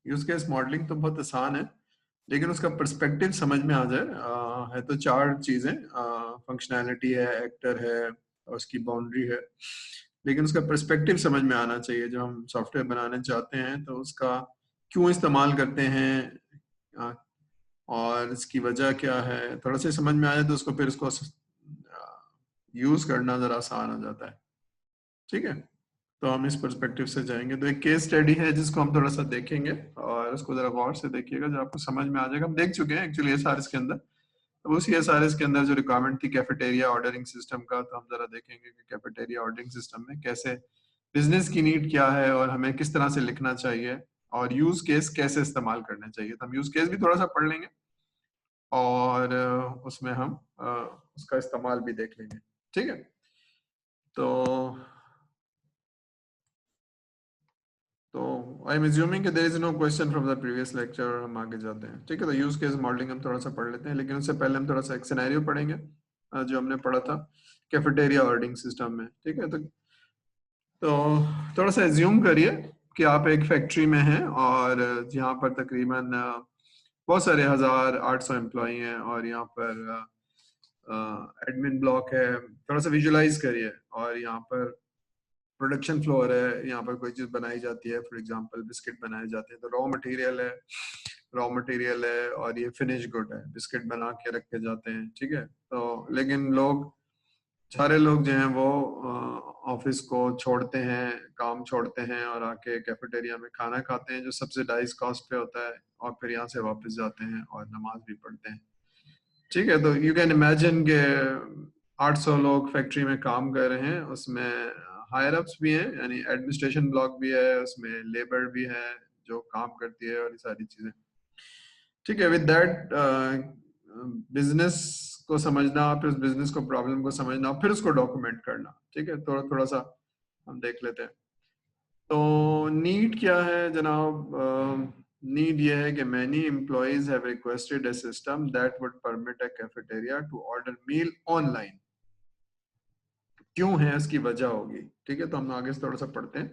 Use case modelling तो बहुत आसान है, लेकिन उसका पर्सपेक्टिव समझ में आ जाए। है तो चार चीजें, फंक्शनैलिटी है, एक्टर है, और उसकी बाउंड्री है, लेकिन उसका पर्सपेक्टिव समझ में आना चाहिए। जब हम सॉफ्टवेयर बनाने चाहते हैं तो उसका क्यों इस्तेमाल करते हैं, और इसकी वजह क्या है, थोड़ा सा समझ में आ जाए तो उसको फिर उसको यूज करना जरा आसान हो जाता है। ठीक है, तो हम इस पर्सपेक्टिव से जाएंगे। तो एक केस स्टडी है जिसको हम थोड़ा सा देखेंगे, और उसको जरा गौर से देखिएगा, जो आपको समझ में आ जाएगा। हम देख चुके हैं एक्चुअली एसआरएस के अंदर। अब उसी एसआरएस के अंदर जो रिक्वायरमेंट थी कैफेटेरिया ऑर्डरिंग सिस्टम का, तो हम जरा देखेंगे कि कैफेटेरिया ऑर्डरिंग सिस्टम में कैसे बिजनेस की नीड क्या है और हमें किस तरह से लिखना चाहिए, और यूज केस कैसे इस्तेमाल करने चाहिए। तो हम यूज केस भी थोड़ा सा पढ़ लेंगे, और उसमें हम उसका इस्तेमाल भी देख लेंगे। ठीक है, तो आई एम एज्यूमिंग कि there is no question from the previous lecture, और हम आगे जाते हैं। ठीक है, तो यूज केस मॉडलिंग हम थोड़ा सा पढ़ लेते हैं, लेकिन उससे पहले हम थोड़ा सा एक सिनेरियो पढ़ेंगे जो हमने पढ़ा था कैफेटेरिया ऑर्डरिंग सिस्टम में। ठीक है, तो थोड़ा सा एज्यूम करिए कि आप एक फैक्ट्री में हैं, और यहाँ पर तकरीबन बहुत सारे 1800 एम्प्लॉई हैं, और यहाँ पर एडमिन ब्लॉक है। थोड़ा सा विजुलाइज करिए, और यहाँ पर प्रोडक्शन फ्लोर है, यहाँ पर कोई चीज बनाई जाती है, फॉर एग्जांपल बिस्किट बनाए जाते हैं, तो रॉ मटेरियल है, और ये फिनिश गुड है, बिस्किट बना के रखे जाते हैं। ठीक है, तो लेकिन सारे लोग जो हैं वो ऑफिस को छोड़ते हैं, काम छोड़ते हैं, और आके कैफेटेरिया में खाना खाते हैं जो सब्सिडाइज कॉस्ट पे होता है, और फिर यहाँ से वापस जाते हैं और नमाज भी पढ़ते हैं। ठीक है, तो यू कैन इमेजिन के 800 लोग फैक्ट्री में काम कर रहे हैं, उसमें हायर अप्स भी हैं, यानी एडमिनिस्ट्रेशन ब्लॉक भी है, उसमें लेबर भी है जो काम करती है, और ये सारी चीजें। ठीक है, विद दैट बिजनेस को समझना, फिर उस बिजनेस को प्रॉब्लम को समझना, फिर उसको डॉक्यूमेंट करना। ठीक है, थोड़ा थोड़ा सा हम देख लेते हैं। तो नीड क्या है जनाब? नीड ये है कि many employees have requested a system that would permit a cafeteria to order meal online. क्यों है, इसकी वजह होगी। ठीक है, तो हम आगे से थोड़ा सा पढ़ते हैं।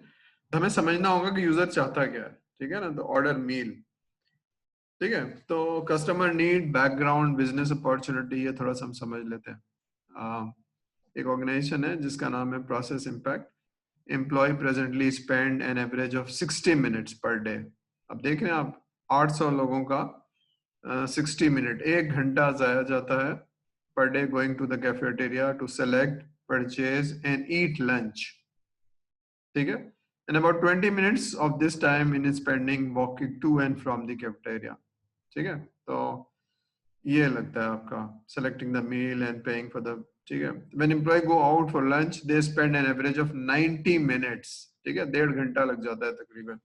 तो हमें समझना होगा कि यूजर चाहता क्या है। ठीक है ना, तो ऑर्डर मील। ठीक है, तो customer need, background, business opportunity, ये थोड़ा सा हम समझ लेते हैं। एक ऑर्गेनाइजेशन है जिसका नाम है process impact. Employ presently spend an average of 60 minutes per day. अब देख रहे हैं आप, 800 लोगों का 60 मिनट, 1 घंटा जाया जाता है per day going to the cafeteria to select, purchase and eat lunch. ठीक है, and about 20 minutes of this time in spending walking to and from the cafeteria. ठीक है, तो ये लगता है आपका selecting the meal and paying for the. ठीक है, when employ go out for lunch they spend an average of 90 minutes. ठीक है, 1.5 घंटा लग जाता है तकरीबन।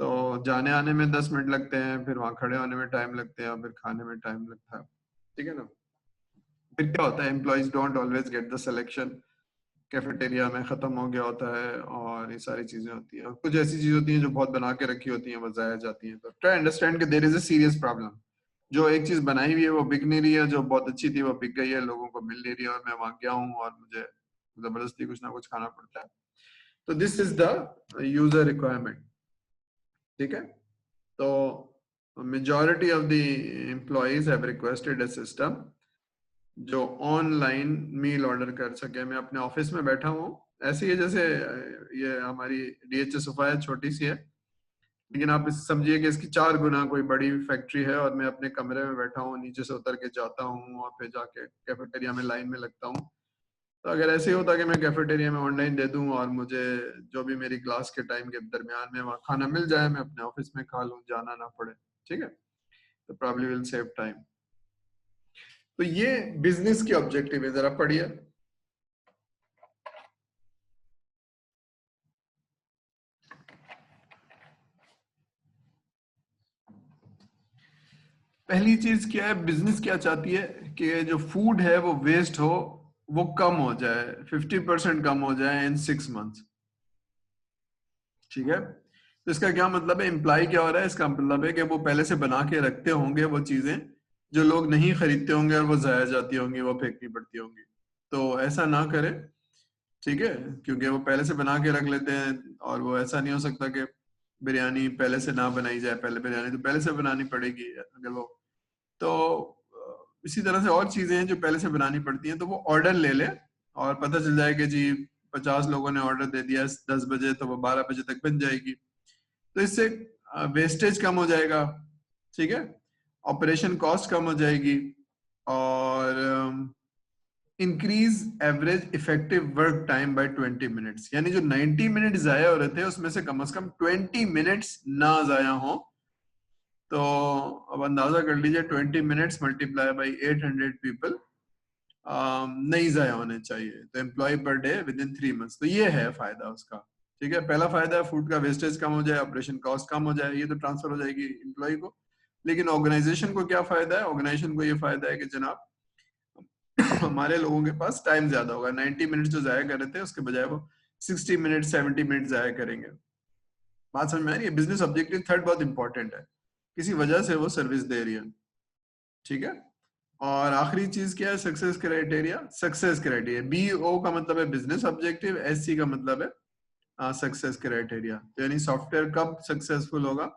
तो जाने आने में 10 मिनट लगते हैं, फिर वहां खड़े होने में टाइम लगते हैं, फिर खाने में टाइम लगता है। ठीक है ना, फिर क्या होता है, employees don't always get the selection, cafeteria में खत्म हो गया होता है, और ये सारी चीजें होती है। कुछ ऐसी चीजें होती हैं जो बहुत बना के रखी होती हैं, वो जाया जाती हैं। तो ट्राई अंडरस्टैंड कि there is a serious problem. जो एक चीज बनाई हुई है वो बिक नहीं रही है, जो बहुत अच्छी थी वो बिक गई है, लोगों को मिल नहीं रही है, और मैं वहां गया हूँ और मुझे जबरदस्ती कुछ ना कुछ खाना पड़ता है। तो this is the user requirement. ठीक है, तो majority of the employees have requested a system जो ऑनलाइन मील ऑर्डर कर सके। मैं अपने ऑफिस में बैठा हूँ, ऐसे ही है जैसे ये हमारी डीएचएस है, छोटी सी है, लेकिन आप इस समझिए कि इसकी 4 गुना कोई बड़ी फैक्ट्री है, और मैं अपने कमरे में बैठा हूँ, नीचे से उतर के जाता हूँ और फिर जाके कैफेटेरिया में लाइन में लगता हूँ। तो अगर ऐसे ही होता कि मैं कैफेटेरिया में ऑनलाइन दे दूं, और मुझे जो भी मेरी क्लास के टाइम के दरमियान में वहाँ खाना मिल जाए, मैं अपने ऑफिस में खा लूँ, जाना ना पड़े। ठीक है, तो प्रॉब्ली विल सेव टाइम। तो ये बिजनेस की ऑब्जेक्टिव है, जरा पढ़िए। पहली चीज क्या है, बिजनेस क्या चाहती है कि जो फूड है वो वेस्ट हो, वो कम हो जाए, 50% कम हो जाए इन 6 मंथ्स। ठीक है, तो इसका क्या मतलब है, इम्प्लाई क्या हो रहा है, इसका मतलब है कि वो पहले से बना के रखते होंगे वो चीजें जो लोग नहीं खरीदते होंगे, और वो जाया जाती होंगी, वो फेंकनी पड़ती होंगी। तो ऐसा ना करें। ठीक है, क्योंकि वो पहले से बना के रख लेते हैं, और वो ऐसा नहीं हो सकता कि बिरयानी पहले से ना बनाई जाए, पहले बिरयानी तो पहले से बनानी पड़ेगी अगर वो, तो इसी तरह से और चीजें हैं जो पहले से बनानी पड़ती हैं, तो वो ऑर्डर ले ले और पता चल जाए कि जी 50 लोगों ने ऑर्डर दे दिया 10 बजे, तो वो 12 बजे तक बन जाएगी। तो इससे वेस्टेज कम हो जाएगा, ठीक है, ऑपरेशन कॉस्ट कम हो जाएगी, और increase average effective work time by 20 minutes, यानी जो 90 मिनट जाया हो रहे थे उसमें से कम 20 मिनट्स ना जाया हो। तो अब अंदाजा कर लीजिए 20 मिनट्स मल्टीप्लाई बाई 800 पीपल नहीं जाया होने चाहिए, तो employ per day with in 3 months. तो ये है फायदा उसका, ठीक है। पहला फायदा है फूड का वेस्टेज कम हो जाए, ऑपरेशन कॉस्ट कम हो जाए, ये तो ट्रांसफर हो जाएगी एम्प्लॉय को। लेकिन ऑर्गेनाइजेशन को क्या फायदा है? ऑर्गेनाइजेशन को ये फायदा है कि जनाब हमारे लोगों के पास टाइम ज्यादा होगा, 90 मिनट जो जाया कर रहे थे उसके बजाय वो 60 मिनट 70 मिनट जाया करेंगे। बात समझ में आ रही है? बिजनेस ऑब्जेक्टिव थर्ड बहुत इंपॉर्टेंट है, किसी वजह से वो सर्विस दे रही है, ठीक है। और आखिरी चीज क्या है? Success criteria. Success criteria, B O का मतलब है बिजनेस ऑब्जेक्टिव, एस सी का मतलब है सक्सेस क्राइटेरिया। तो यानी सॉफ्टवेयर कब सक्सेसफुल होगा?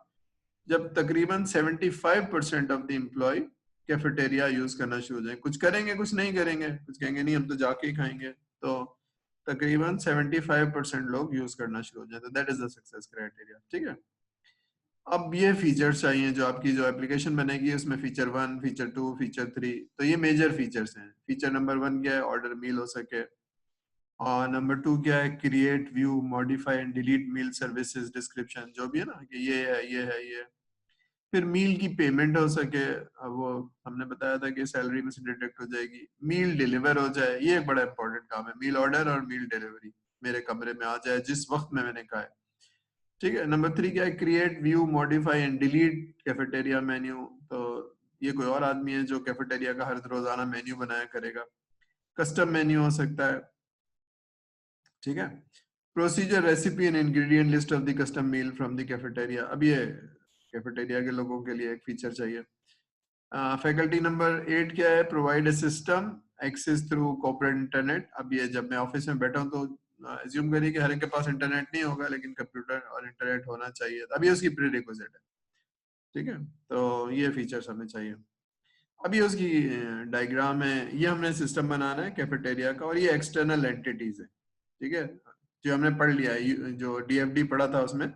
जब तकरीबन 75% of the employ cafeteria use करना शुरू हो जाए। कुछ करेंगे कुछ नहीं करेंगे, कुछ कहेंगे नहीं हम तो जाके ही खाएंगे, तो तकरीबन 75% लोग यूज करना शुरू हो जाए, तो that is the success criteria, ठीक है। अब ये फीचर्स चाहिए जो आपकी जो एप्लीकेशन बनेगी उसमें, फीचर 1, फीचर 2, फीचर 3। तो ये मेजर फीचर्स हैं। फीचर नंबर 1 क्या है? ऑर्डर मील हो सके। और नंबर 2 क्या है? Create, view, modify and delete meal services description, जो भी है ना कि ये है ये है ये है। फिर मील की पेमेंट हो सके, अब वो हमने बताया था कि सैलरी में से डिडक्ट हो जाएगी। मील डिलीवर हो जाए, ये एक बड़ा इंपॉर्टेंट काम है, मील ऑर्डर और मील डिलीवरी मेरे कमरे में आ जाए जिस वक्त में मैंने कहा है, ठीक है। नंबर 3 क्या है? Create, view, modify and delete cafeteria menu. तो ये कोई और आदमी है जो कैफेटेरिया का हर रोजाना मेन्यू बनाया करेगा। कस्टम मेन्यू हो सकता है, ठीक है। Procedure, recipe and ingredient list of the custom meal from the cafeteria. अब ये कैफेटेरिया के लोगों के लिए एक फीचर चाहिए। फैकल्टी नंबर 8 क्या है? Provide a system access through corporate internet. अब ये जब मैं ऑफिस में बैठा हूँ तो एज्यूम करिए कि हर एक के पास इंटरनेट नहीं होगा, लेकिन कंप्यूटर और इंटरनेट होना चाहिए। अब ये उसकी प्री रिक्विजिट है, ठीक है। तो ये फीचर्स हमें चाहिए। अभी उसकी डायग्राम है, ये हमने सिस्टम बनाना है कैफेटेरिया का, और ये एक्सटर्नल एंटिटीज है, ठीक है। जो हमने पढ़ लिया है, जो डीएफडी पढ़ा था उसमें,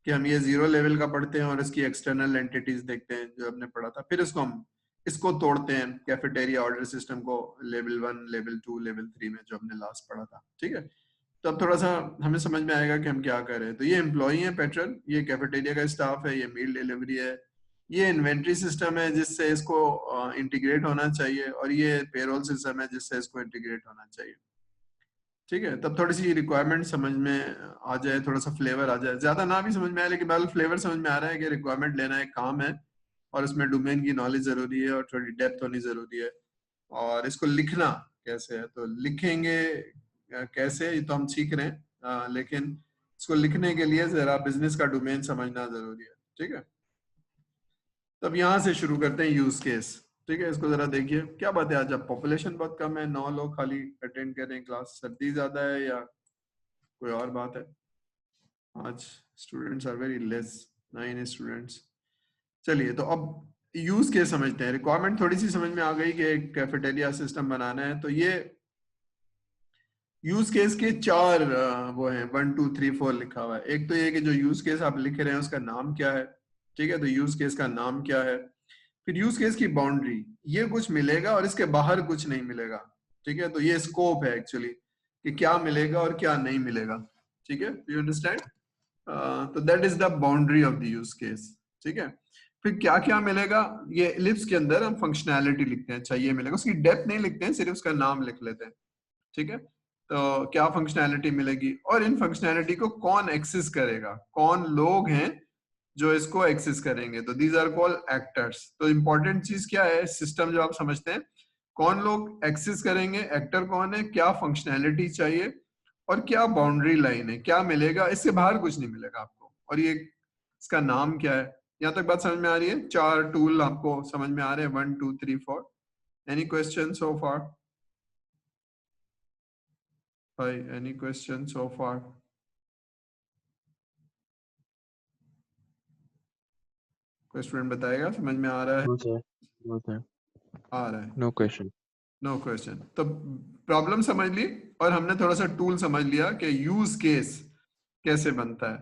कि हम ये 0 लेवल का पढ़ते हैं और इसकी एक्सटर्नल एंटिटीज देखते हैं, जो हमने पढ़ा था। फिर इसको तोड़ते हैं कैफेटेरिया ऑर्डर सिस्टम को, लेवल 1, लेवल 2, लेवल 3 में, जो हमने लास्ट पढ़ा था, ठीक है। तो अब थोड़ा सा हमें समझ में आएगा कि हम क्या कर रहे हैं। तो ये एम्प्लॉई है पैटर्न, ये कैफेटेरिया का स्टाफ है, ये मील डिलीवरी है, ये इन्वेंट्री सिस्टम है जिससे इसको इंटीग्रेट होना चाहिए, और ये पेरोल सिस्टम है जिससे इसको इंटीग्रेट होना चाहिए, ठीक है। तब थोड़ी सी रिक्वायरमेंट समझ में आ जाए, थोड़ा सा फ्लेवर आ जाए, ज्यादा ना भी समझ में आए लेकिन बिल्कुल फ्लेवर समझ में आ रहा है कि रिक्वायरमेंट लेना एक काम है, और उसमें डोमेन की नॉलेज जरूरी है और थोड़ी डेप्थ होनी जरूरी है। और इसको लिखना कैसे है? तो लिखेंगे कैसे, ये तो हम सीख रहे हैं, लेकिन इसको लिखने के लिए जरा बिजनेस का डोमेन समझना जरूरी है, ठीक है। तब यहाँ से शुरू करते हैं यूज केस, ठीक है। इसको जरा देखिए, क्या बात है आज अब पॉपुलेशन बहुत कम है, 9 लोग खाली अटेंड कर रहे हैं क्लास, सर्दी ज्यादा है या कोई और बात है? आज students are very less, 9 students. चलिए, तो अब यूज केस समझते हैं। रिक्वायरमेंट थोड़ी सी समझ में आ गई कि एक कैफेटेरिया सिस्टम बनाना है, तो ये यूज केस के 4 वो हैं, 1 2 3 4 लिखा हुआ है। एक तो ये कि जो यूज केस आप लिख रहे हैं उसका नाम क्या है, ठीक है। तो यूज केस का नाम क्या है। फिर यूज केस की बाउंड्री, ये कुछ मिलेगा और इसके बाहर कुछ नहीं मिलेगा, ठीक है। तो ये स्कोप है एक्चुअली, कि क्या मिलेगा और क्या नहीं मिलेगा, ठीक है। You understand? तो that is the boundary of the use case, ठीक है। फिर क्या क्या मिलेगा, ये एलिप्स के अंदर हम फंक्शनैलिटी लिखते हैं, अच्छा ये मिलेगा, उसकी डेप्थ नहीं लिखते हैं, सिर्फ उसका नाम लिख लेते हैं, ठीक है। तो क्या फंक्शनैलिटी मिलेगी, और इन फंक्शनैलिटी को कौन एक्सेस करेगा, कौन लोग हैं जो इसको एक्सेस करेंगे, तो दीज आर कॉल्ड एक्टर्स। तो इंपॉर्टेंट चीज क्या है, सिस्टम जो आप समझते हैं, कौन लोग एक्सेस करेंगे, एक्टर कौन है, क्या फंक्शनैलिटी चाहिए, और क्या बाउंड्री लाइन है, क्या मिलेगा, इससे बाहर कुछ नहीं मिलेगा आपको, और ये इसका नाम क्या है। यहाँ तक बात समझ में आ रही है? 4 टूल आपको समझ में आ रहे हैं, 1 2 3 4। एनी क्वेश्चन सो फार? भाई, एनी क्वेश्चन सो फार? कोई स्टूडेंट बताएगा, समझ में आ रहा है? नो सर, नो सर, आ रहा है, नो क्वेश्चन। No question. तो प्रॉब्लम समझ ली और हमने थोड़ा सा टूल समझ लिया कि यूज केस कैसे बनता है।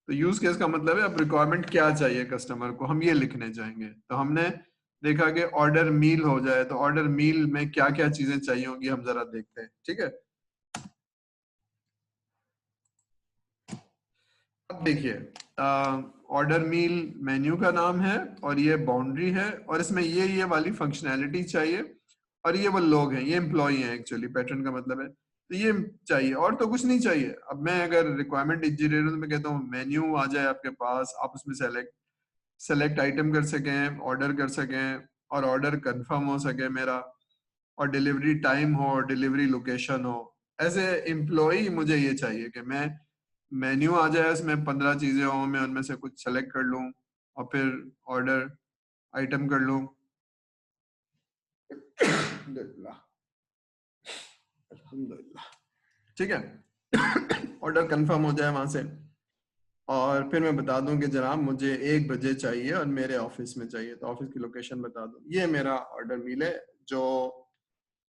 तो यूज केस का मतलब है अब रिक्वायरमेंट क्या चाहिए कस्टमर को, हम ये लिखने जाएंगे। तो हमने देखा कि ऑर्डर मील हो जाए, तो ऑर्डर मील में क्या क्या चीजें चाहिए होंगी हम जरा देखते हैं, ठीक है। अब देखिए, ऑर्डर मील मेन्यू का नाम है और ये बाउंड्री है और इसमें ये वाली फंक्शनैलिटी चाहिए और ये वो लोग हैं, ये एम्प्लॉय हैं एक्चुअली, पैटर्न का मतलब है। तो ये चाहिए और तो कुछ नहीं चाहिए। अब मैं अगर रिक्वायरमेंट इंजीनियर हूं तो मैं कहता हूँ मेन्यू आ जाए आपके पास, आप उसमें सेलेक्ट आइटम कर सकें, ऑर्डर कर सकें और ऑर्डर कंफर्म हो सके मेरा, और डिलीवरी टाइम हो, डिलीवरी लोकेशन हो। एज ए एम्प्लॉय मुझे ये चाहिए कि मैं मेन्यू आ जाए, इसमें 15 चीजें हो, मैं उनमें से कुछ सेलेक्ट कर लूं और फिर ऑर्डर आइटम कर लूं। अल्हम्दुलिल्लाह, अल्हम्दुलिल्लाह, ठीक है। ऑर्डर कंफर्म हो जाए वहां से और फिर मैं बता दूं कि जनाब मुझे 1 बजे चाहिए और मेरे ऑफिस में चाहिए, तो ऑफिस की लोकेशन बता दूं। ये मेरा ऑर्डर मिल है जो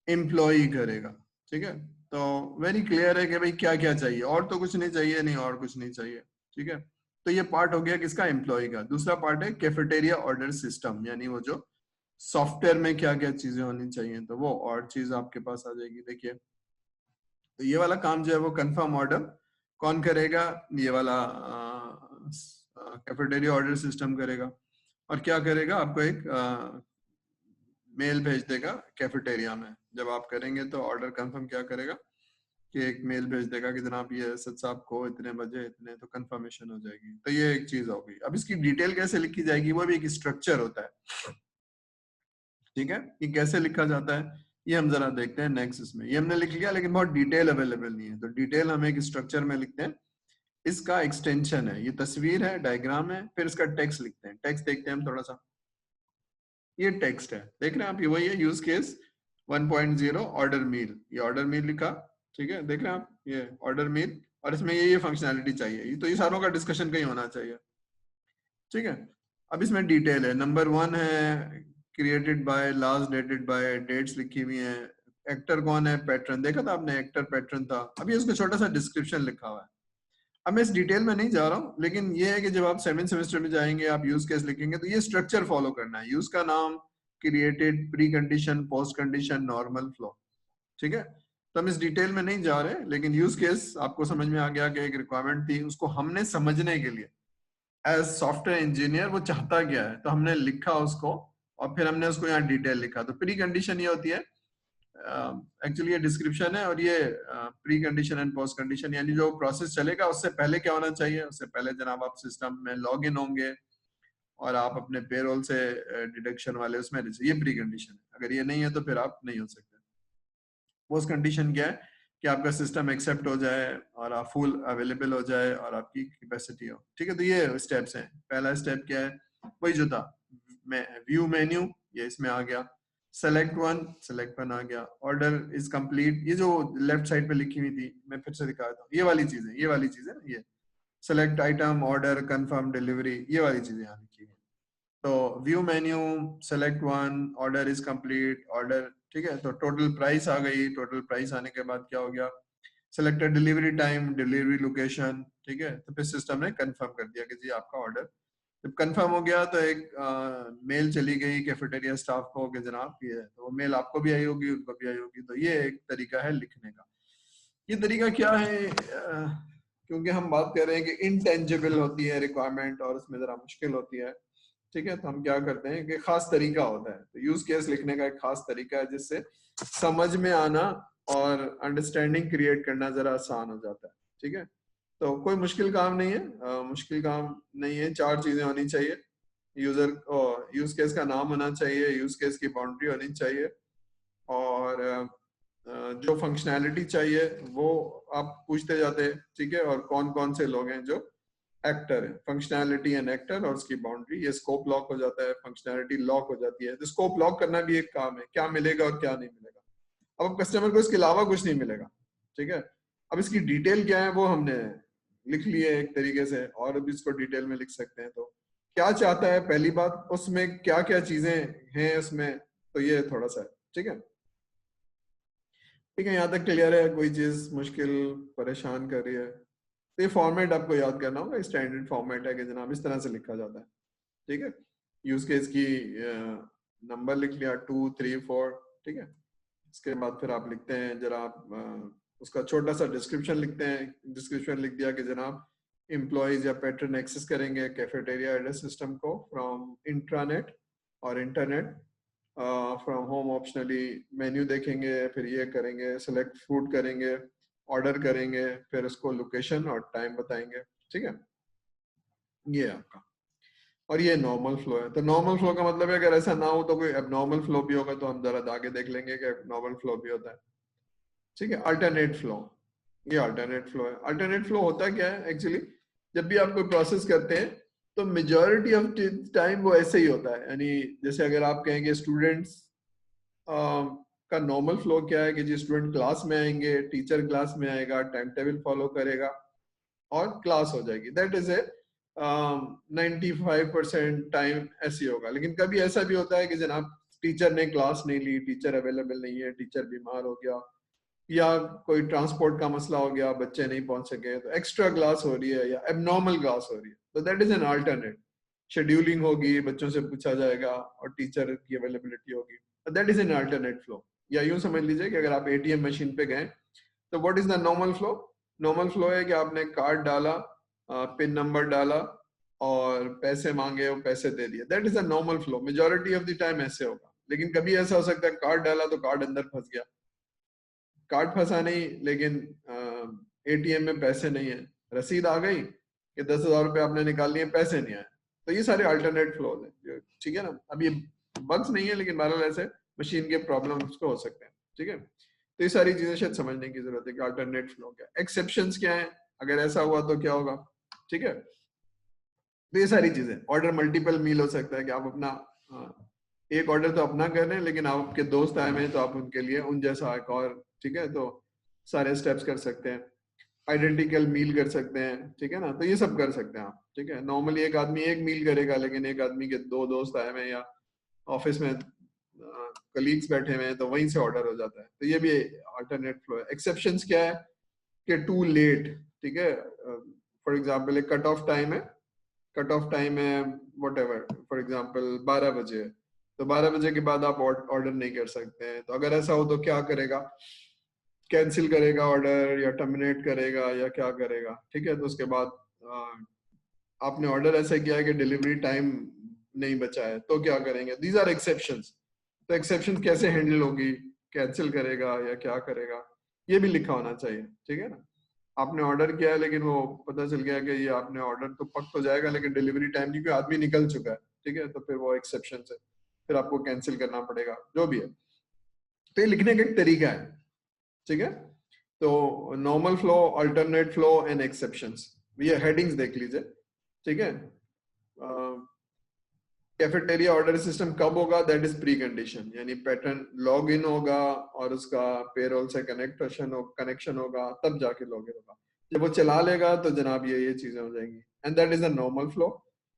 एम्प्लॉय करेगा, ठीक है। तो वेरी क्लियर है कि भाई क्या क्या चाहिए, और तो कुछ नहीं चाहिए, नहीं और कुछ नहीं चाहिए, ठीक है। तो ये पार्ट हो गया किसका, एम्प्लॉय का। दूसरा पार्ट है कैफेटेरिया ऑर्डर सिस्टम, यानी वो जो सॉफ्टवेयर में क्या क्या चीजें होनी चाहिए, तो वो और चीज आपके पास आ जाएगी। देखिए, तो ये वाला काम जो है वो कंफर्म ऑर्डर कौन करेगा, ये वाला कैफेटेरिया ऑर्डर सिस्टम करेगा। और क्या करेगा, आपको एक मेल भेज देगा कैफेटेरिया में। जब आप करेंगे तो ऑर्डर कंफर्म क्या करेगा कि एक मेल भेज देगा कि जनाब ये सच साहब को इतने बजे इतने, तो कंफर्मेशन हो जाएगी। तो ये एक चीज हो गई। अब इसकी डिटेल कैसे लिखी जाएगी, वो भी एक स्ट्रक्चर होता है, ठीक है। ये कैसे लिखा जाता है ये हम जरा देखते हैं नेक्स्ट। इसमें ये हमने लिख लिया लेकिन बहुत डिटेल अवेलेबल नहीं है, तो डिटेल हम एक स्ट्रक्चर में लिखते हैं। इसका एक्सटेंशन है, ये तस्वीर है, डायग्राम है, फिर इसका टेक्स्ट लिखते हैं। टेक्स्ट देखते हैं हम थोड़ा सा। ये टेक्स्ट है, देख रहे हैं आप, ये वही है, यूज केस 1.0 ऑर्डर मील। ये ऑर्डर मील लिखा, ठीक है, देख रहे हैं आप, ये ऑर्डर मील और इसमें ये फंक्शनैलिटी चाहिए। ये तो ये सारों का डिस्कशन कहीं होना चाहिए, ठीक है। अब इसमें डिटेल है, नंबर 1 है created by, last dated by, dates लिखी हुई है। एक्टर कौन है, पैटर्न देखा था आपने, एक्टर पैटर्न था। अभी उसका छोटा सा डिस्क्रिप्शन लिखा हुआ है। अब मैं इस डिटेल में नहीं जा रहा हूँ, लेकिन ये है कि जब आप 7th सेमेस्टर में जाएंगे, आप यूज केस लिखेंगे तो ये स्ट्रक्चर फॉलो करना है। यूज का नाम, created, pre condition, post condition, normal flow, ठीक है। तो हम इस डिटेल में नहीं जा रहे, लेकिन यूज केस आपको समझ में आ गया कि एक रिक्वायरमेंट थी, उसको हमने समझने के लिए एज सॉफ्टवेयर इंजीनियर वो चाहता क्या है, तो हमने लिखा उसको और फिर हमने उसको यहाँ डिटेल लिखा। तो प्री कंडीशन ये होती है, एक्चुअली ये डिस्क्रिप्शन है, और ये pre condition and post condition, यानी जो प्रोसेस चलेगा उससे पहले क्या होना चाहिए। उससे पहले जनाब आप सिस्टम में लॉग इन होंगे और आप अपने पेरोल से डिडक्शन वाले उसमें, ये प्री कंडीशन है। अगर ये नहीं है तो फिर आप नहीं हो सकते। पोस्ट कंडीशन क्या है कि आपका सिस्टम एक्सेप्ट हो जाए और आप फुल अवेलेबल हो जाए और आपकी कैपेसिटी हो, ठीक है। तो ये स्टेप्स हैं। पहला स्टेप क्या है, वही जो था, व्यू मेन्यू, ये इसमें आ गया। सेलेक्ट वन आ गया। ऑर्डर इज कंप्लीट, ये जो लेफ्ट साइड पे लिखी हुई थी, मैं फिर से दिखाता हूँ, ये वाली चीजें, ये select item, order, confirm delivery, ये वाली चीजें यहाँ लिखी हुई। तो view menu, select one, order is complete, order, ठीक है। तो टोटल प्राइस आ गई। टोटल प्राइस आने के बाद क्या हो गया, selected delivery time, delivery location, ठीक है। तो फिर सिस्टम ने कंफर्म कर दिया कि जी आपका ऑर्डर। जब कंफर्म हो गया तो एक मेल चली गई कैफेटेरिया स्टाफ को कि जनाब ये है। तो वो मेल आपको भी आई होगी, उनको भी आई होगी। तो ये एक तरीका है लिखने का। ये तरीका क्या है, क्योंकि हम बात कर रहे हैं कि इनटेंजिबल होती है रिक्वायरमेंट और उसमें जरा मुश्किल होती है, ठीक है। तो हम क्या करते हैं कि खास तरीका होता है। तो यूज केस लिखने का एक खास तरीका है जिससे समझ में आना और अंडरस्टैंडिंग क्रिएट करना जरा आसान हो जाता है, ठीक है। तो कोई मुश्किल काम नहीं है, मुश्किल काम नहीं है। 4 चीजें होनी चाहिए, यूज केस का नाम होना चाहिए, यूज केस की बाउंड्री होनी चाहिए, और जो फंक्शनैलिटी चाहिए वो आप पूछते जाते हैं, ठीक है। और कौन कौन से लोग हैं जो एक्टर है, फंक्शनैलिटी एंड एक्टर, और उसकी बाउंड्री। ये स्कोप लॉक हो जाता है, फंक्शनैलिटी लॉक हो जाती है। तो स्कोप लॉक करना भी एक काम है, क्या मिलेगा और क्या नहीं मिलेगा। अब कस्टमर को इसके अलावा कुछ नहीं मिलेगा, ठीक है। अब इसकी डिटेल क्या है वो हमने लिख ली है एक तरीके से, और भी इसको डिटेल में लिख सकते हैं। तो क्या चाहता है पहली बात, उसमें क्या क्या चीजें हैं उसमें, तो ये थोड़ा सा है। ठीक है, ठीक है, यहाँ तक क्लियर है? कोई चीज मुश्किल परेशान कर रही है? तो ये फॉर्मेट आपको याद करना होगा, स्टैंडर्ड फॉर्मेट है कि जनाब इस तरह से लिखा जाता है। ठीक है, यूज केस की नंबर लिख लिया 2 3 4। ठीक है, इसके बाद फिर आप लिखते हैं जरा आप उसका छोटा सा डिस्क्रिप्शन लिखते हैं। डिस्क्रिप्शन लिख दिया कि जनाब एम्प्लॉयज या पैटर्न एक्सेस करेंगे कैफेटेरिया एड्रेस सिस्टम को फ्रॉम इंट्रानेट और internet, from home optionally menu देखेंगे, फिर ये करेंगे, सेलेक्ट फूड करेंगे, ऑर्डर करेंगे, फिर उसको लोकेशन और टाइम बताएंगे। ठीक है, ये है आपका। और ये नॉर्मल फ्लो है। तो नॉर्मल फ्लो का मतलब है अगर ऐसा ना हो तो कोई एबनॉर्मल फ्लो भी होगा, तो हम जरा आगे देख लेंगे कि एबनॉर्मल फ्लो भी होता है। ठीक है, अल्टरनेट फ्लो, ये अल्टरनेट फ्लो है। अल्टरनेट फ्लो होता क्या है एक्चुअली, जब भी आप कोई प्रोसेस करते हैं तो मेजॉरिटी ऑफ टाइम वो ऐसे ही होता है। यानी जैसे अगर आप कहेंगे स्टूडेंट्स का नॉर्मल फ्लो क्या है कि जी स्टूडेंट क्लास में आएंगे, टीचर क्लास में आएगा, टाइम टेबल फॉलो करेगा और क्लास हो जाएगी। दैट इज ए 95% टाइम ऐसे होगा। लेकिन कभी ऐसा भी होता है कि जनाब टीचर ने क्लास नहीं ली, टीचर अवेलेबल नहीं है, टीचर बीमार हो गया, या कोई ट्रांसपोर्ट का मसला हो गया, बच्चे नहीं पहुंच सके, तो एक्स्ट्रा क्लास हो रही है या एबनॉर्मल क्लास हो रही है, तो that is an alternate. Scheduling होगी, बच्चों से पूछा जाएगा और टीचर की अवेलेबिलिटी होगी, that is an alternate flow. या यूं समझ लीजिए कि अगर आप एटीएम मशीन पे गए तो what is the normal flow? Normal flow है कि आपने कार्ड डाला, पिन नंबर डाला और पैसे मांगे और पैसे दे दिए। That is a normal flow. Majority of the time ऐसे होगा। लेकिन कभी ऐसा हो सकता है कार्ड डाला तो कार्ड अंदर फंस गया, कार्ड फंसा नहीं लेकिन एटीएम में पैसे नहीं है, रसीद आ गई कि 10,000 रुपए आपने निकाल लिए, पैसे नहीं आए। तो ये सारे अल्टरनेट फ्लो है। ठीक है ना, अब ये बग्स नहीं है लेकिन बहरहाल ऐसे मशीन के प्रॉब्लम्स को हो सकते हैं। ठीक है, तो ये सारी चीजें शायद समझने की जरूरत है कि अल्टरनेट फ्लो क्या है, एक्सेप्शंस क्या है, अगर ऐसा हुआ तो क्या होगा। ठीक है, तो ये सारी चीजें, ऑर्डर मल्टीपल मील हो सकता है कि आप अपना एक ऑर्डर तो अपना कर रहे हैं लेकिन आपके दोस्त आए हुए हैं तो आप उनके लिए उन जैसा एक और, ठीक है, तो सारे स्टेप्स कर सकते हैं। आइडेंटिकल मील कर सकते हैं। ठीक है ना, तो ये सब कर सकते हैं आप। ठीक है, नॉर्मली एक आदमी एक मील करेगा लेकिन एक आदमी के दो दोस्त आए हुए हैं या ऑफिस में कलीग्स बैठे हुए हैं तो वहीं से ऑर्डर हो जाता है। तो ये भी अल्टरनेट फ्लो है। एक्सेप्शंस क्या है कि टू लेट। ठीक है, फॉर एग्जांपल एक कट ऑफ टाइम है, कट ऑफ टाइम है व्हाटएवर, फॉर एग्जांपल 12 बजे है, तो 12 बजे के बाद आप ऑर्डर नहीं कर सकते हैं। तो अगर ऐसा हो तो क्या करेगा, कैंसिल करेगा ऑर्डर या टर्मिनेट करेगा या क्या करेगा। ठीक है, तो उसके बाद आपने ऑर्डर ऐसा किया है कि डिलीवरी टाइम नहीं बचा है तो क्या करेंगे। These are exceptions. तो एक्सेप्शन कैसे हैंडल होगी, कैंसिल करेगा या क्या करेगा, ये भी लिखा होना चाहिए। ठीक है ना, आपने ऑर्डर किया है लेकिन वो पता चल गया कि ये आपने ऑर्डर तो पक तो जाएगा लेकिन डिलीवरी टाइम क्योंकि आदमी निकल चुका है। ठीक है, तो फिर वो एक्सेप्शन है, फिर आपको कैंसिल करना पड़ेगा, जो भी है। तो ये लिखने का एक तरीका है। ठीक है, तो normal flow, alternate flow and exceptions, ये हेडिंग्स देख लीजिए। ठीक है, कैफेटेरिया ऑर्डर सिस्टम कब होगा, दैट इज प्री कंडीशन, यानी पैटर्न लॉग इन होगा और उसका पेरोल से कनेक्शन होगा तब जाके लॉग इन होगा। जब वो चला लेगा तो जनाब ये चीजें हो जाएंगी। And that is a normal flow,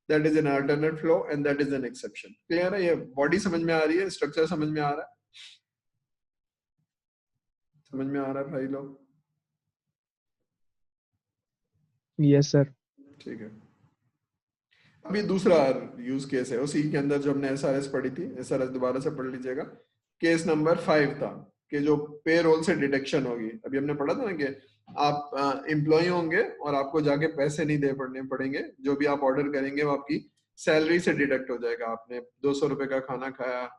that is an alternate flow and that is an exception. Clear है? ये बॉडी समझ में आ रही है, स्ट्रक्चर समझ में आ रहा है? समझ में आ रहा है भाई लोग? Yes sir. ठीक है, अभी दूसरा यूज केस है उसी के अंदर जो हमने एसआरएस पढ़ी थी। एसआरएस दोबारा से पढ़ लीजिएगा। केस नंबर 5 था कि जो पे रोल से डिडक्शन होगी। अभी हमने पढ़ा था ना कि आप एम्प्लॉय होंगे और आपको जाके पैसे नहीं दे पड़ने पड़ेंगे, जो भी आप ऑर्डर करेंगे वो आपकी सैलरी से डिडक्ट हो जाएगा। आपने 200 रुपए का खाना खाया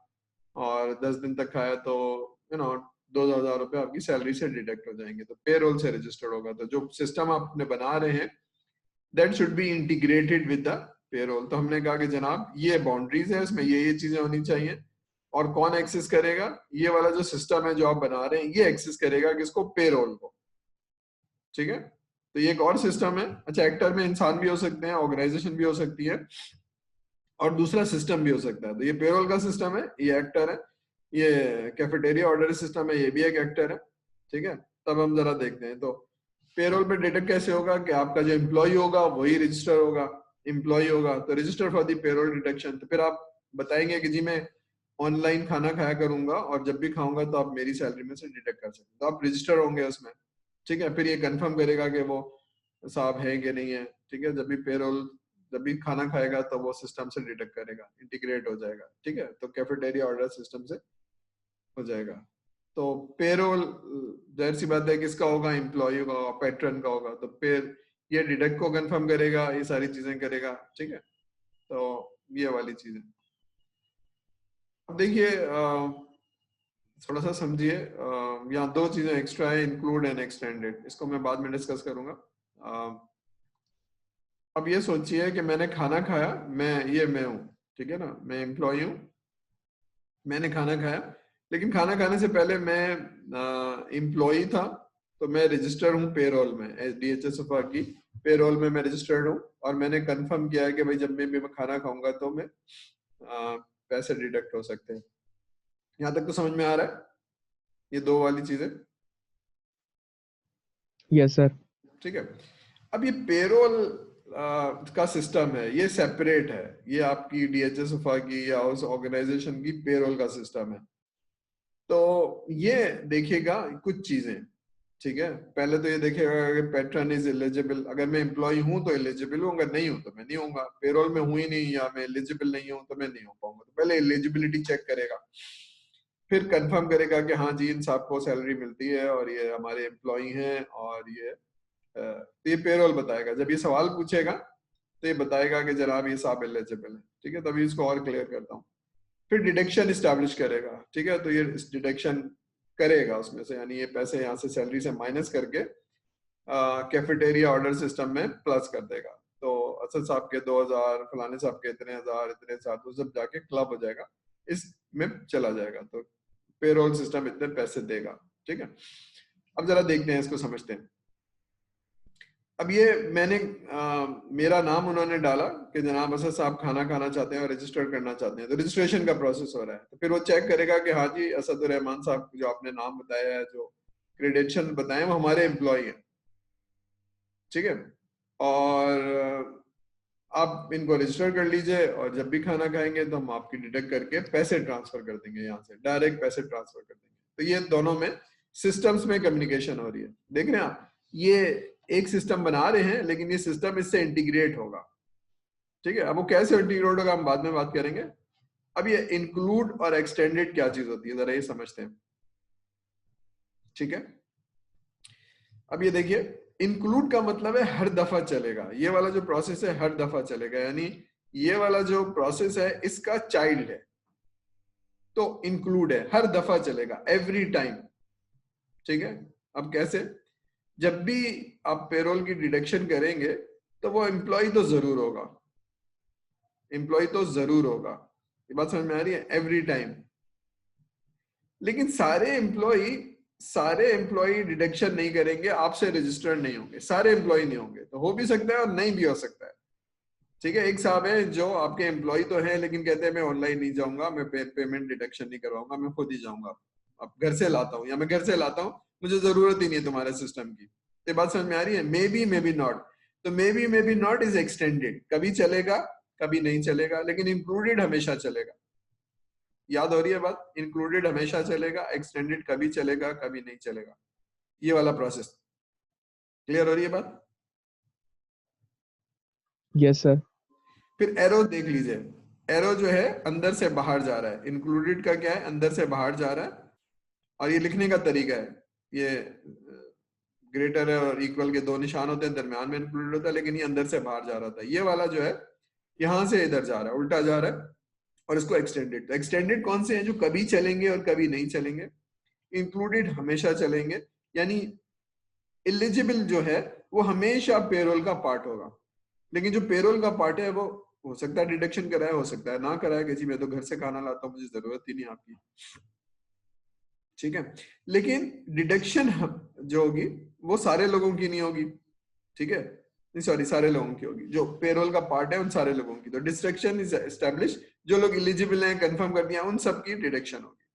और 10 दिन तक खाया तो 2,000 रुपए आपकी सैलरी से डिडक्ट हो जाएंगे, तो पे रोल से रजिस्टर्ड होगा। तो जो सिस्टम आप अपने बना रहे हैं that should be integrated with the payroll. तो हमने कहा कि जनाब ये बाउंड्रीज है, इसमें ये चीजें होनी चाहिए। और कौन एक्सेस करेगा, ये वाला जो सिस्टम है जो आप बना रहे हैं ये एक्सेस करेगा किसको, पेरोल को। ठीक है, तो ये एक और सिस्टम है। अच्छा, एक्टर में इंसान भी हो सकते हैं, ऑर्गेनाइजेशन भी हो सकती है और दूसरा सिस्टम भी हो सकता है। तो ये पेरोल का सिस्टम है, ये एक्टर है। ये कैफेटेरिया ऑर्डर सिस्टम है, ये भी एक एक्टर है। ठीक है, तब हम जरा देखते हैं। तो पेरोल पे डिडक्ट कैसे होगा कि आपका जो एम्प्लॉय होगा वही रजिस्टर होगा, एम्प्लॉय होगा तो register for the payroll deduction, तो फिर आप बताएंगे कि जी मैं ऑनलाइन खाना खाया करूंगा और जब भी खाऊंगा तो आप मेरी सैलरी में से डिडक्ट कर सकते हैं, तो आप रजिस्टर होंगे उसमें। ठीक है, फिर ये कंफर्म करेगा कि वो साहब है कि नहीं है। ठीक है, जब भी खाना खाएगा तो वो सिस्टम से डिडक्ट करेगा, इंटीग्रेट हो जाएगा। ठीक है, तो कैफेटेरिया ऑर्डर सिस्टम से हो जाएगा। तो पेरोल जाहिर सी बात है किसका होगा, एम्प्लॉय का, पैट्रन का होगा, तो फिर ये डिडक्ट को कंफर्म करेगा, ये सारी चीजें करेगा। ठीक है, तो ये वाली चीज है। अब देखिए थोड़ा सा समझिए, यहाँ दो चीजें एक्स्ट्रा है, इंक्लूड एंड एक्सटेंडेड, इसको मैं बाद में डिस्कस करूंगा। अब ये सोचिए कि मैंने खाना खाया, मैं हूँ, ठीक है ना, मैं एम्प्लॉय हूँ, मैंने खाना खाया, लेकिन खाना खाने से पहले मैं एम्प्लॉय था, तो मैं रजिस्टर हूँ पेरोल में, DHSFA की पेरोल में मैं रजिस्टर्ड हूँ, और मैंने कंफर्म किया है कि भाई जब भी मैं खाना खाऊंगा तो मैं पैसे डिडक्ट हो सकते हैं। यहाँ तक तो समझ में आ रहा है ये दो वाली चीजें? Yes sir. ठीक है, अब ये पेरोल का सिस्टम है, ये सेपरेट है, ये आपकी DHSFA की या उस ऑर्गेनाइजेशन की पेरोल का सिस्टम है। तो ये देखेगा कुछ चीजें। ठीक है, पहले तो ये देखेगा कि पैटर्न इज एलिजिबल, अगर मैं एम्प्लॉय हूं तो एलिजिबल हूँ, अगर नहीं हूं तो मैं नहीं होऊंगा, पेरोल में हूं ही नहीं या मैं एलिजिबल नहीं हूं तो मैं नहीं हो पाऊंगा। तो पहले एलिजिबिलिटी चेक करेगा, फिर कंफर्म करेगा कि हाँ जी इन साहब को सैलरी मिलती है और ये हमारे एम्प्लॉय हैं, और तो ये पेरोल बताएगा। जब ये सवाल पूछेगा तो ये बताएगा कि जनाब ये साहब एलिजिबल है। ठीक है, तभी इसको और क्लियर करता हूँ। फिर डिडक्शन इस्टेब्लिश करेगा। ठीक है, तो ये डिडक्शन करेगा उसमें से, यानी ये पैसे यहाँ से सैलरी से माइनस करके कैफेटेरिया ऑर्डर सिस्टम में प्लस कर देगा। तो असद साहब के 2000, फलाने साहब के इतने हजार, इतने साथ, तो सब जाके क्लब हो जाएगा, इसमें चला जाएगा, तो पेरोल सिस्टम इतने पैसे देगा। ठीक है, अब जरा देखते हैं, इसको समझते हैं। अब ये मैंने मेरा नाम उन्होंने डाला कि जनाब असद साहब खाना खाना चाहते हैं और रजिस्टर करना चाहते हैं, तो रजिस्ट्रेशन का प्रोसेस हो रहा है। तो फिर वो चेक करेगा कि हाँ जी असदुर रहमान साहब जो आपने नाम बताया है, जो क्रेडेंशियल बताए, वो हमारे एम्प्लॉय हैं। ठीक है, और आप इनको रजिस्टर कर लीजिए, और जब भी खाना खाएंगे तो हम आपकी डिडक्ट करके पैसे ट्रांसफर कर देंगे, यहाँ से डायरेक्ट पैसे ट्रांसफर कर देंगे। तो ये दोनों में सिस्टम्स में कम्युनिकेशन हो रही है। देख रहे हैं आप, ये एक सिस्टम बना रहे हैं, लेकिन ये सिस्टम इससे इंटीग्रेट होगा। ठीक है, अब वो कैसे इंटीग्रेट होगा हम बाद में बात करेंगे। अब ये इंक्लूड और एक्सटेंडेड क्या चीज होती है, जरा ये समझते हैं। ठीक है, अब ये देखिए, इंक्लूड का मतलब है हर दफा चलेगा, ये वाला जो प्रोसेस है हर दफा चलेगा, यानी ये वाला जो प्रोसेस है इसका चाइल्ड है, तो इंक्लूड है, हर दफा चलेगा, एवरी टाइम। ठीक है, अब कैसे, जब भी आप पेरोल की डिडक्शन करेंगे तो वो एम्प्लॉय तो जरूर होगा, एम्प्लॉय तो जरूर होगा, ये बात समझ में आ रही है, एवरी टाइम। लेकिन सारे एम्प्लॉय डिडक्शन नहीं करेंगे, आपसे रजिस्टर्ड नहीं होंगे, सारे एम्प्लॉय नहीं होंगे, तो हो भी सकता है और नहीं भी हो सकता है। ठीक है, एक साहब है जो आपके एम्प्लॉय तो है, लेकिन कहते हैं मैं ऑनलाइन नहीं जाऊंगा, मैं पेमेंट डिडक्शन नहीं करवाऊंगा, मैं खुद ही जाऊंगा, अब घर से लाता हूँ, या मैं घर से लाता हूँ, मुझे जरूरत ही नहीं है तुम्हारे सिस्टम की। ये बात समझ में आ रही है, मे बी नॉट। तो maybe not is extended, कभी चलेगा कभी नहीं चलेगा, लेकिन इंक्लूडेड हमेशा चलेगा। याद हो रही है बात, इंक्लूडेड हमेशा चलेगा, एक्सटेंडेड कभी चलेगा कभी नहीं चलेगा, ये वाला प्रोसेस। क्लियर हो रही है बात? Yes sir. फिर एरो देख लीजिए, एरो जो है अंदर से बाहर जा रहा है, इंक्लूडेड का क्या है, अंदर से बाहर जा रहा है, और ये लिखने का तरीका है, ये ग्रेटर और इक्वल के दो निशान होते हैं, दरम्यान में इंक्लूडेड होता है, लेकिन ये अंदर से बाहर जा रहा था। ये वाला जो है यहां से इधर जा रहा है, उल्टा जा रहा है, और इसको एक्सटेंडेड, तो एक्सटेंडेड कौन से हैं, जो कभी चलेंगे और कभी नहीं चलेंगे, इंक्लूडेड हमेशा चलेंगे, यानी एलिजिबल जो है वो हमेशा पेरोल का पार्ट होगा, लेकिन जो पेरोल का पार्ट है वो हो सकता है डिडक्शन कराया, हो सकता है ना कराया, कि जी मैं तो घर से खाना लाता हूँ, मुझे जरूरत ही नहीं आपकी। ठीक है, लेकिन डिडक्शन जो होगी वो सारे लोगों की नहीं होगी। ठीक है, नहीं सॉरी, सारे लोगों की होगी, जो पेरोल का पार्ट है उन सारे लोगों की। तो डिस्ट्रक्शन इज एस्टेब्लिश, जो लोग एलिजिबल हैं, कंफर्म कर दिया, उन सबकी डिडक्शन होगी।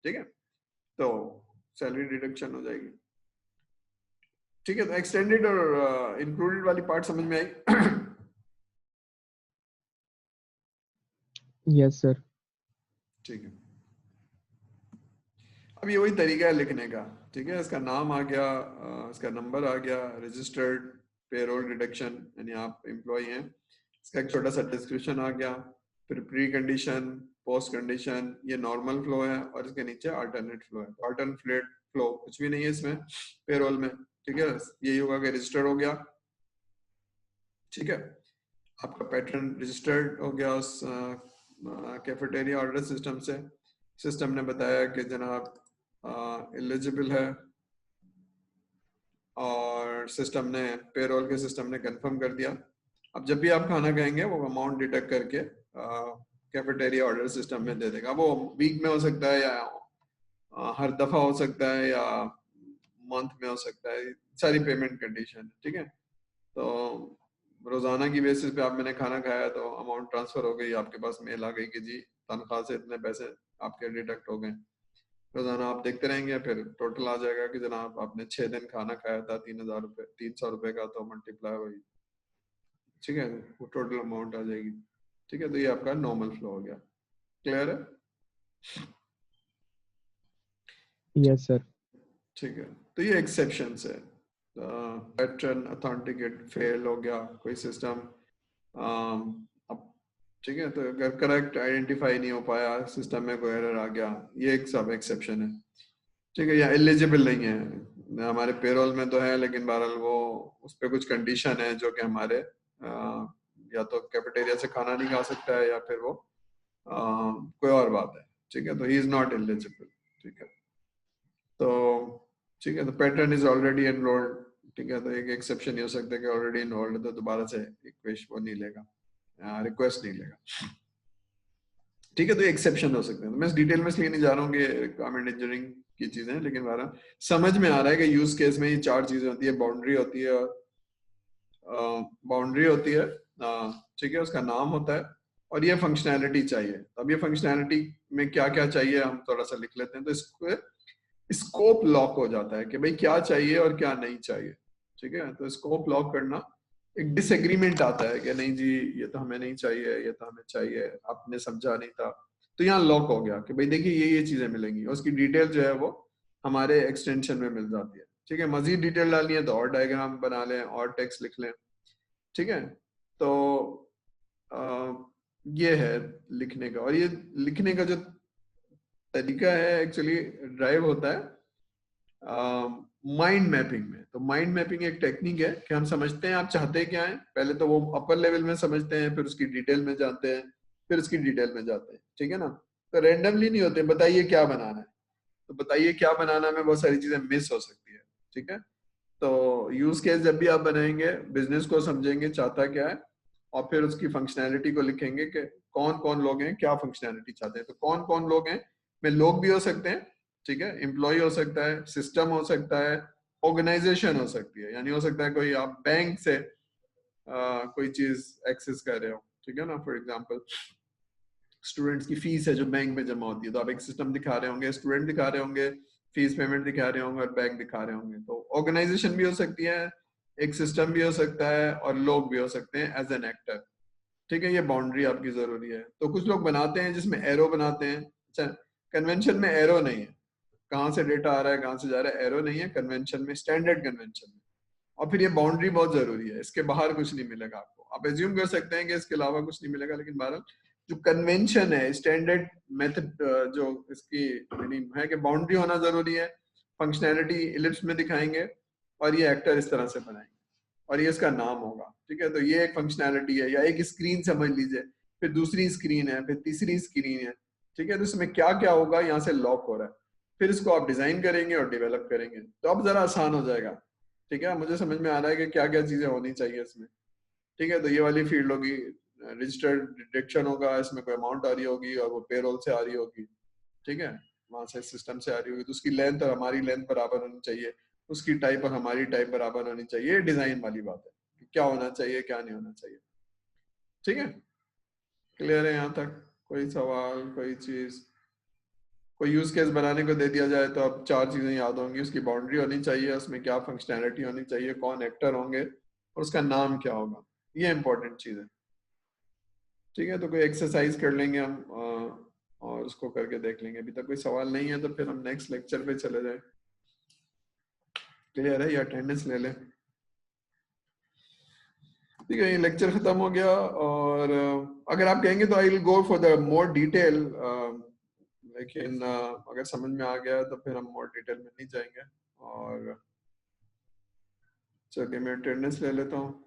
ठीक है, तो सैलरी डिडक्शन हो जाएगी। ठीक है, तो एक्सटेंडेड और इंक्लूडेड वाली पार्ट समझ में आई? Yes, sir. ठीक है, अब ये वही तरीका है लिखने का, ठीक है। इसका नाम आ गया, इसका नंबर आ गया, रजिस्टर्ड पेरोल डिडक्शन यानी आप एम्प्लॉय हैं, इसका एक छोटा सा डिस्क्रिप्शन आ गया, फिर प्री कंडीशन, पोस्ट कंडीशन, ये नॉर्मल फ्लो है, और इसके नीचे अल्टरनेट फ्लो है। अल्टरनेट फ्लो कुछ भी नहीं है इसमें पेरोल में, ठीक है। यही होगा कि रजिस्टर्ड हो गया, ठीक है, आपका पैटर्न रजिस्टर्ड हो गया उस कैफेटेरिया ऑर्डर सिस्टम से। सिस्टम ने बताया कि जनाब एलिजिबल है, और सिस्टम ने, पेरोल के सिस्टम ने कंफर्म कर दिया। अब जब भी आप खाना खाएंगे वो अमाउंट डिटेक्ट करके कैफेटेरिया ऑर्डर सिस्टम में दे देगा। वो वीक में हो सकता है, या हर दफा हो सकता है, या मंथ में हो सकता है, सारी पेमेंट कंडीशन, ठीक है। तो रोजाना की बेसिस पे आप मैंने खाना खाया तो अमाउंट ट्रांसफर हो गई, आपके पास मेल आ गई कि जी तनख्वाह से इतने पैसे आपके डिडक्ट हो गए। रोजाना आप देखते रहेंगे, फिर टोटल आ जाएगा कि जनाब आपने 6 दिन खाना खाया था, 3,000 रुपये, 300 रुपये का, तो मल्टीप्लाई हुई, ठीक है, वो टोटल अमाउंट आ जाएगी, ठीक है। तो ये आपका नॉर्मल फ्लो हो गया, क्लियर है? Yes, sir. ठीक है, तो ये एक्सेप्शन है। पैटर्न अथेंटिकेट फेल हो गया कोई सिस्टम, अब ठीक है, तो अगर करेक्ट आइडेंटिफाई नहीं हो पाया, सिस्टम में कोई एरर आ गया, ये एक सब एक्सेप्शन है, ठीक है। या एलिजिबल नहीं है हमारे पेरोल में तो है, लेकिन बहरहाल वो उस पर कुछ कंडीशन है जो कि हमारे या तो कैफेटेरिया से खाना नहीं खा सकता है, या फिर वो कोई और बात है, ठीक है। तो ही इज नॉट एलिजिबल, ठीक है। तो ठीक है, तो पैटर्न इज ऑलरेडी एनरोल्ड, ठीक है। तो एक एक्सेप्शन ये हो सकता है कि ऑलरेडी एनरोल्ड है, तो दोबारा से रिक्वेस्ट वो नहीं लेगा, रिक्वेस्ट नहीं लेगा, ठीक है। तो एक्सेप्शन हो सकते हैं, तो मैं इस डिटेल में इसलिए नहीं जा रहा हूँ कि रिक्वायरमेंट इंजीनियरिंग की चीजें हैं, लेकिन हमारा समझ में आ रहा है कि यूज केस में ये 4 चीजें होती है। बाउंड्री होती है, बाउंड्री होती है, ठीक है, उसका नाम होता है, और ये फंक्शनैलिटी चाहिए। अब ये फंक्शनैलिटी में क्या क्या चाहिए हम थोड़ा सा लिख लेते हैं, तो इसको स्कोप लॉक हो जाता है कि भाई क्या चाहिए और क्या नहीं चाहिए, ठीक है। तो स्कोप लॉक करना, एक डिसएग्रीमेंट आता है कि नहीं जी ये तो हमें नहीं चाहिए, ये तो हमें चाहिए, आपने समझा नहीं था, तो यहाँ लॉक हो गया कि भाई देखिए ये चीजें मिलेंगी, और उसकी डिटेल जो है वो हमारे एक्सटेंशन में मिल जाती है, ठीक है। मजीद डिटेल डालनी है तो और डायग्राम बना लें और टेक्स्ट लिख लें, ठीक है। तो आ, ये है लिखने का, और ये लिखने का जो तरीका है एक्चुअली ड्राइव होता है माइंड मैपिंग में। तो माइंड मैपिंग एक टेक्निक है कि हम समझते हैं आप चाहते क्या हैं, पहले तो वो अपर लेवल में समझते हैं, फिर उसकी डिटेल में जाते हैं, फिर उसकी डिटेल में जाते हैं, ठीक है ना। तो रेंडमली नहीं होते, बताइए क्या बनाना है, तो बताइए क्या बनाना में बहुत सारी चीजें मिस हो सकती है, ठीक है। तो यूज केस जब भी आप बनाएंगे, बिजनेस को समझेंगे चाहता क्या है, और फिर उसकी फंक्शनैलिटी को लिखेंगे कि कौन कौन लोग हैं, क्या फंक्शनैलिटी चाहते हैं। तो कौन कौन लोग हैं, में लोग भी हो सकते हैं, ठीक है, एम्प्लॉय हो सकता है, सिस्टम हो सकता है, ऑर्गेनाइजेशन हो सकती है, यानी हो सकता है कोई आप बैंक से कोई चीज एक्सेस कर रहे हो, ठीक है ना। फॉर एग्जाम्पल स्टूडेंट्स की फीस है जो बैंक में जमा होती है, तो आप एक सिस्टम दिखा रहे होंगे, स्टूडेंट दिखा रहे होंगे, फीस पेमेंट दिखा रहे होंगे, और बैंक दिखा रहे होंगे। तो ऑर्गेनाइजेशन भी हो सकती है, एक सिस्टम भी हो सकता है, और लोग भी हो सकते हैं एज एन एक्टर, ठीक है। ये बाउंड्री आपकी जरूरी है। तो कुछ लोग बनाते हैं जिसमें एरो बनाते हैं, अच्छा, कन्वेंशन में एरो नहीं है, कहाँ से डेटा आ रहा है कहाँ से जा रहा है, एरो नहीं है कन्वेंशन में, स्टैंडर्ड कन्वेंशन में। और फिर ये बाउंड्री बहुत जरूरी है, इसके बाहर कुछ नहीं मिलेगा आपको। आप एज्यूम कर सकते हैं कि इसके अलावा कुछ नहीं मिलेगा, लेकिन बहरहाल जो कन्वेंशन है, स्टैंडर्ड मेथड जो इसकी मीनिंग है कि बाउंड्री होना जरूरी है, फंक्शनैलिटी इलिप्स में दिखाएंगे, और ये एक्टर इस तरह से बनाएंगे, और ये इसका नाम होगा, ठीक है। तो ये एक फंक्शनैलिटी है, या एक स्क्रीन समझ लीजिए, फिर दूसरी स्क्रीन है, फिर तीसरी स्क्रीन है, ठीक है। तो इसमें क्या क्या होगा, यहाँ से लॉक हो रहा है, फिर इसको आप डिजाइन करेंगे और डेवलप करेंगे, तो अब जरा आसान हो जाएगा, ठीक है। मुझे समझ में आ रहा है कि क्या क्या चीजें होनी चाहिए इसमें, ठीक है। तो ये वाली फील्ड होगी, रजिस्टर्ड डिडक्शन होगा, इसमें कोई अमाउंट आ रही होगी और वो पेरोल से आ रही होगी, ठीक है, वहां से सिस्टम से आ रही होगी, तो उसकी लेंथ और हमारी लेंथ बराबर होनी चाहिए, उसकी टाइप और हमारी टाइप बराबर होनी चाहिए। डिजाइन वाली बात है कि क्या होना चाहिए क्या नहीं होना चाहिए, ठीक है। क्लियर है यहाँ तक? कोई सवाल, कोई चीज? कोई यूज केस बनाने को दे दिया जाए तो अब 4 चीजें याद होंगी, उसकी बाउंड्री होनी चाहिए, उसमें क्या फंक्शनैलिटी होनी चाहिए, कौन एक्टर होंगे, और उसका नाम क्या होगा, ये इंपॉर्टेंट चीज है, ठीक है, तो कोई एक्सरसाइज कर लेंगे हम और उसको करके देख लेंगे। अभी तक कोई सवाल नहीं है तो फिर हम नेक्स्ट लेक्चर पे चले जाए। क्लियर है, या अटेंडेंस ले लें? ठीक है, ये लेक्चर खत्म हो गया। और अगर आप कहेंगे तो I will go for the more detail, लेकिन अगर समझ में आ गया तो फिर हम मोर डिटेल में नहीं जाएंगे। और चलिए मैं अटेंडेंस ले लेता हूँ।